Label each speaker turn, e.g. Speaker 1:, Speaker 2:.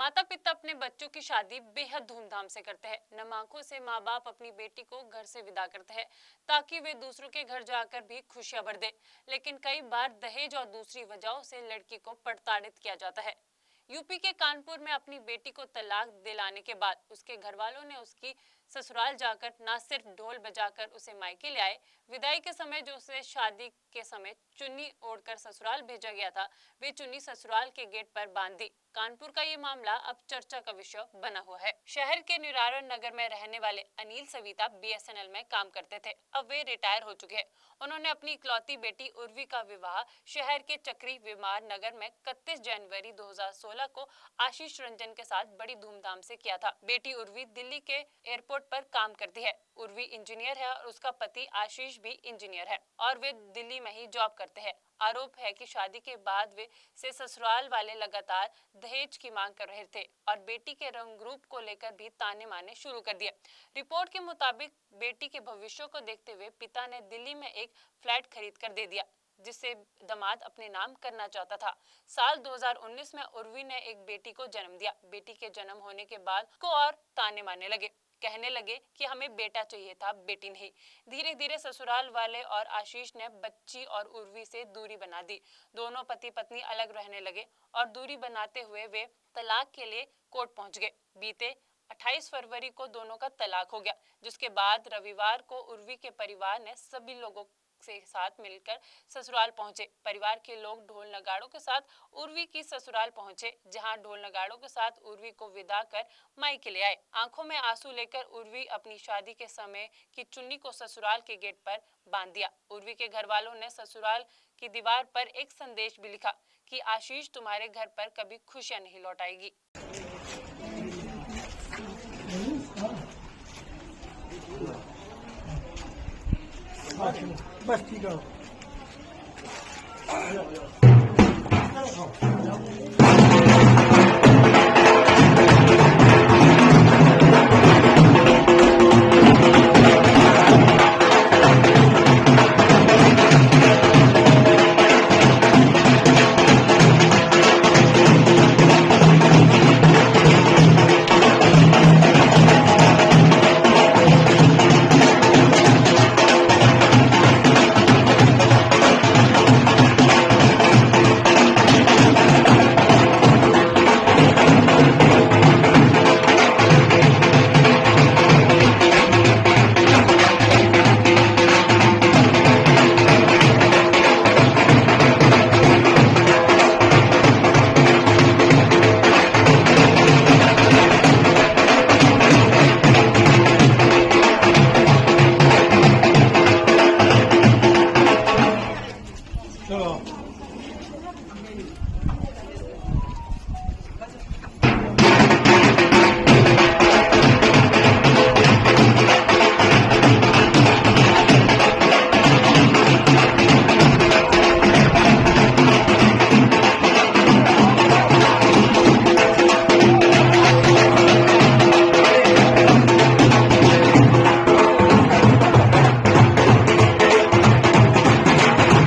Speaker 1: माता पिता अपने बच्चों की शादी बेहद धूमधाम से करते हैं। नम आंखों से माँ बाप अपनी बेटी को घर से विदा करते हैं ताकि वे दूसरों के घर जाकर भी खुशियां भर दे। लेकिन कई बार दहेज और दूसरी वजहों से लड़की को प्रताड़ित किया जाता है। यूपी के कानपुर में अपनी बेटी को तलाक दिलाने के बाद उसके घर वालों ने उसकी ससुराल जाकर न सिर्फ ढोल बजाकर उसे मायके ले आए, विदाई के समय जो उसे शादी के समय चुन्नी ओढ़कर ससुराल भेजा गया था, वे चुन्नी ससुराल के गेट पर बांध दी। कानपुर का ये मामला अब चर्चा का विषय बना हुआ है। शहर के निरारण नगर में रहने वाले अनिल सविता बीएसएनएल में काम करते थे। अब वे रिटायर हो चुके हैं। उन्होंने अपनी इकलौती बेटी उर्वी का विवाह शहर के चक्री विमार नगर में 31 जनवरी 2016 को आशीष रंजन के साथ बड़ी धूमधाम से किया था। बेटी उर्वी दिल्ली के एयरपोर्ट पर काम करती है। उर्वी इंजीनियर है और उसका पति आशीष भी इंजीनियर है और वे दिल्ली में ही जॉब करते हैं। आरोप है कि शादी के बाद वे से ससुराल वाले लगातार दहेज की मांग कर रहे थे और बेटी के रंग रूप को लेकर भी ताने मारने शुरू कर दिए। रिपोर्ट के मुताबिक बेटी के भविष्य को देखते हुए पिता ने दिल्ली में एक फ्लैट खरीद कर दे दिया जिसे दामाद अपने नाम करना चाहता था। साल 2019 में उर्वी ने एक बेटी को जन्म दिया। बेटी के जन्म होने के बाद को और ताने मारने लगे, कहने लगे कि हमें बेटा चाहिए था, बेटी नहीं। धीरे धीरे ससुराल वाले और आशीष ने बच्ची और उर्वी से दूरी बना दी। दोनों पति पत्नी अलग रहने लगे और दूरी बनाते हुए वे तलाक के लिए कोर्ट पहुंच गए। बीते 28 फरवरी को दोनों का तलाक हो गया, जिसके बाद रविवार को उर्वी के परिवार ने सभी लोगों से साथ मिलकर ससुराल पहुंचे। परिवार के लोग ढोल नगाड़ों के साथ उर्वी की ससुराल पहुंचे, जहां ढोल नगाड़ों के साथ उर्वी को विदा कर मायके ले आए। आंखों में आंसू लेकर उर्वी अपनी शादी के समय की चुन्नी को ससुराल के गेट पर बांध दिया। उर्वी के घर वालों ने ससुराल की दीवार पर एक संदेश भी लिखा कि आशीष तुम्हारे घर पर कभी खुशियां नहीं लौट आएगी।
Speaker 2: बस ठीक है। चलो